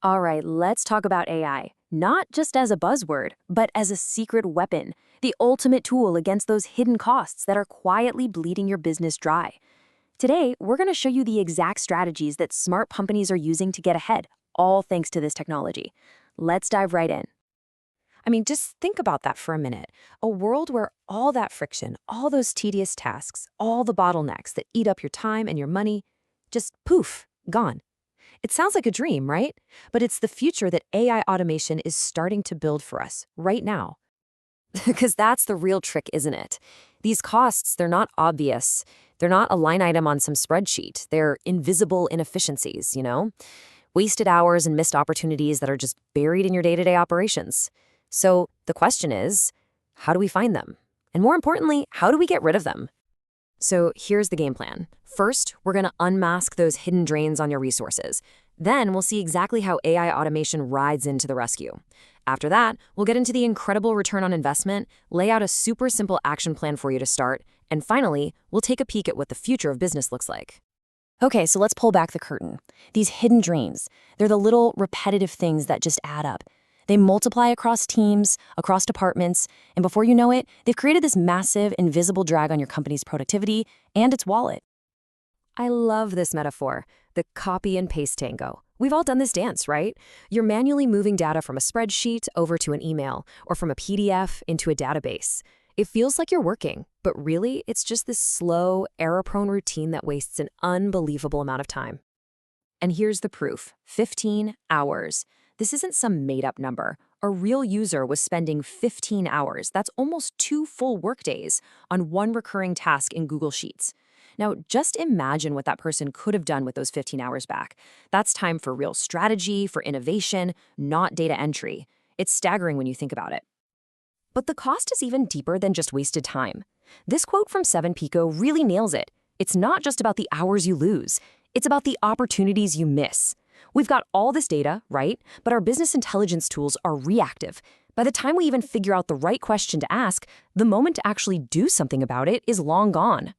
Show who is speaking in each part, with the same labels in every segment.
Speaker 1: All right, let's talk about AI. Not just as a buzzword, but as a secret weapon, the ultimate tool against those hidden costs that are quietly bleeding your business dry. Today, we're going to show you the exact strategies that smart companies are using to get ahead, all thanks to this technology. Let's dive right in.
Speaker 2: Just think about that for a minute. A world where all that friction, all those tedious tasks, all the bottlenecks that eat up your time and your money, just poof, gone. It sounds like a dream, right? But it's the future that AI automation is starting to build for us right now.
Speaker 1: Because that's the real trick, isn't it? These costs, they're not obvious. They're not a line item on some spreadsheet. They're invisible inefficiencies. Wasted hours and missed opportunities that are just buried in your day-to-day operations. So the question is, how do we find them? And more importantly, how do we get rid of them? So here's the game plan. First, we're going to unmask those hidden drains on your resources. Then we'll see exactly how AI automation rides into the rescue. After that, we'll get into the incredible return on investment, lay out a super simple action plan for you to start, and finally, we'll take a peek at what the future of business looks like. Okay, so let's pull back the curtain. These hidden drains, they're the little repetitive things that just add up. They multiply across teams, across departments, and before you know it, they've created this massive, invisible drag on your company's productivity and its wallet. I love this metaphor, the copy and paste tango. We've all done this dance, right? You're manually moving data from a spreadsheet over to an email, or from a PDF into a database. It feels like you're working, but really, it's just this slow, error-prone routine that wastes an unbelievable amount of time. And here's the proof, 15 hours. This isn't some made-up number. A real user was spending 15 hours, that's almost 2 full workdays, on one recurring task in Google Sheets. Now, just imagine what that person could have done with those 15 hours back. That's time for real strategy, for innovation, not data entry. It's staggering when you think about it. But the cost is even deeper than just wasted time. This quote from 7Pico really nails it. It's not just about the hours you lose. It's about the opportunities you miss. We've got all this data, right? But our business intelligence tools are reactive. By the time we even figure out the right question to ask, the moment to actually do something about it is long gone.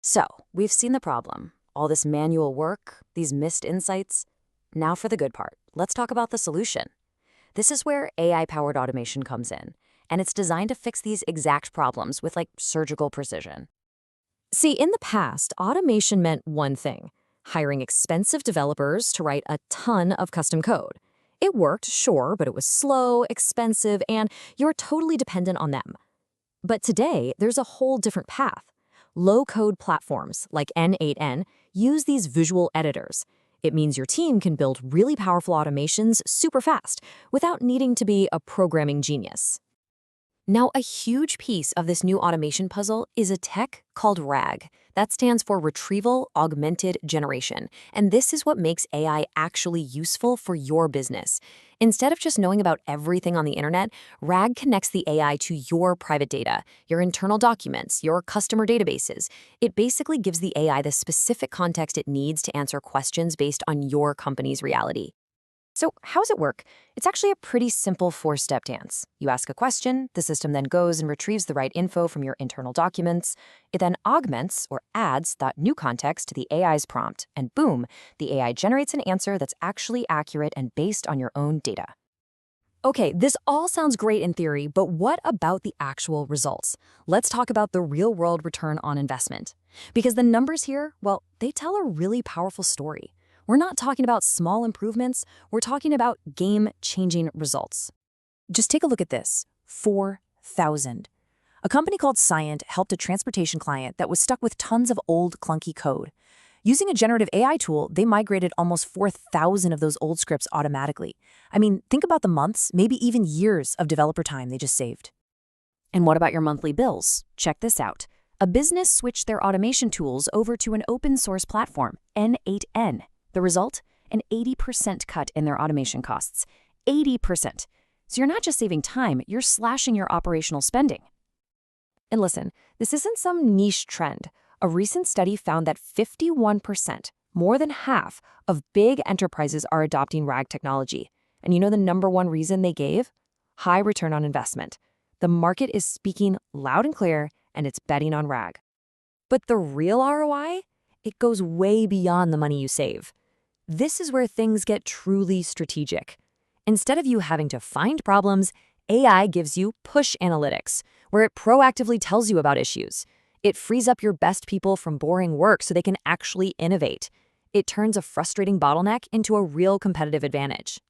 Speaker 1: So, we've seen the problem. All this manual work, these missed insights. Now for the good part. Let's talk about the solution. This is where AI-powered automation comes in, and it's designed to fix these exact problems with surgical precision. See, in the past, automation meant one thing: hiring expensive developers to write a ton of custom code. It worked, sure, but it was slow, expensive, and you're totally dependent on them. But today, there's a whole different path. Low-code platforms like N8N use these visual editors. It means your team can build really powerful automations super fast without needing to be a programming genius. Now, a huge piece of this new automation puzzle is a tech called RAG. That stands for Retrieval Augmented Generation, and this is what makes AI actually useful for your business. Instead of just knowing about everything on the internet, RAG connects the AI to your private data, your internal documents, your customer databases. It basically gives the AI the specific context it needs to answer questions based on your company's reality. So how does it work? It's actually a pretty simple 4-step dance. You ask a question, the system then goes and retrieves the right info from your internal documents. It then augments or adds that new context to the AI's prompt, and boom, the AI generates an answer that's actually accurate and based on your own data. Okay, this all sounds great in theory, but what about the actual results? Let's talk about the real-world return on investment. Because the numbers here, well, they tell a really powerful story. We're not talking about small improvements, we're talking about game-changing results. Just take a look at this, 4,000. A company called Scient helped a transportation client that was stuck with tons of old, clunky code. Using a generative AI tool, they migrated almost 4,000 of those old scripts automatically. Think about the months, maybe even years of developer time they just saved. And what about your monthly bills? Check this out. A business switched their automation tools over to an open-source platform, N8N. The result? An 80% cut in their automation costs. 80%. So you're not just saving time, you're slashing your operational spending. And listen, this isn't some niche trend. A recent study found that 51%, more than half, of big enterprises are adopting RAG technology. And you know the #1 reason they gave? High return on investment. The market is speaking loud and clear, and it's betting on RAG. But the real ROI? It goes way beyond the money you save.
Speaker 2: This is where things get truly strategic. Instead of you having to find problems, AI gives you push analytics, where it proactively tells you about issues. It frees up your best people from boring work so they can actually innovate. It turns a frustrating bottleneck into a real competitive advantage.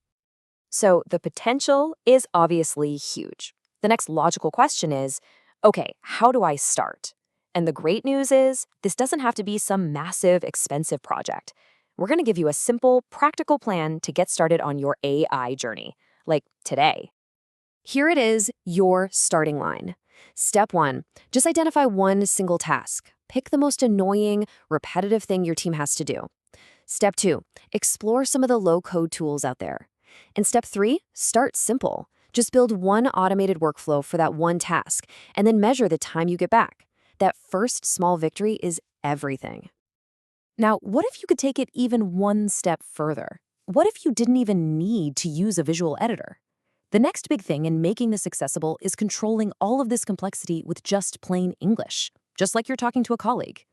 Speaker 1: So the potential is obviously huge. The next logical question is, okay, how do I start? And the great news is, this doesn't have to be some massive, expensive project. We're going to give you a simple, practical plan to get started on your AI journey, like today. Here it is, your starting line. Step 1, just identify one single task. Pick the most annoying, repetitive thing your team has to do. Step 2, explore some of the low-code tools out there. And step 3, start simple. Just build one automated workflow for that one task, and then measure the time you get back. That first small victory is everything. Now, what if you could take it even one step further? What if you didn't even need to use a visual editor? The next big thing in making this accessible is controlling all of this complexity with just plain English, just like you're talking to a colleague.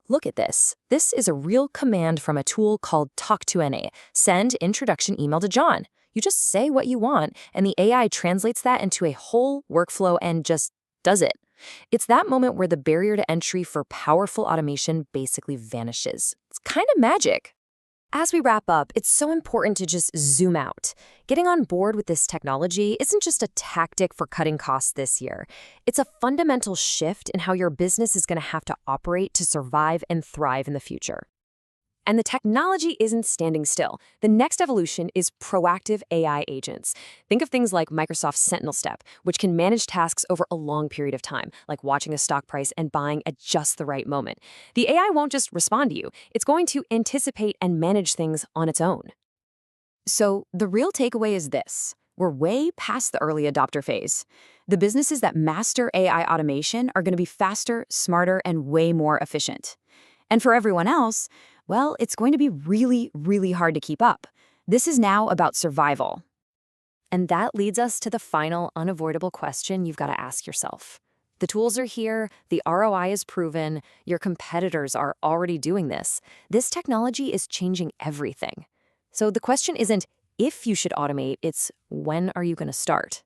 Speaker 1: Look at this. This is a real command from a tool called Talk to NA. Send introduction email to John. You just say what you want, and the AI translates that into a whole workflow and just does it. It's that moment where the barrier to entry for powerful automation basically vanishes. It's kind of magic. As we wrap up, it's so important to just zoom out. Getting on board with this technology isn't just a tactic for cutting costs this year. It's a fundamental shift in how your business is going to have to operate to survive and thrive in the future. And the technology isn't standing still. The next evolution is proactive AI agents. Think of things like Microsoft's Sentinel Step, which can manage tasks over a long period of time, like watching a stock price and buying at just the right moment. The AI won't just respond to you. It's going to anticipate and manage things on its own. So the real takeaway is this. We're way past the early adopter phase. The businesses that master AI automation are going to be faster, smarter, and way more efficient. And for everyone else, well, it's going to be really, really hard to keep up. This is now about survival. And that leads us to the final unavoidable question you've got to ask yourself. The tools are here, the ROI is proven, your competitors are already doing this. This technology is changing everything. So the question isn't if you should automate, it's when are you going to start?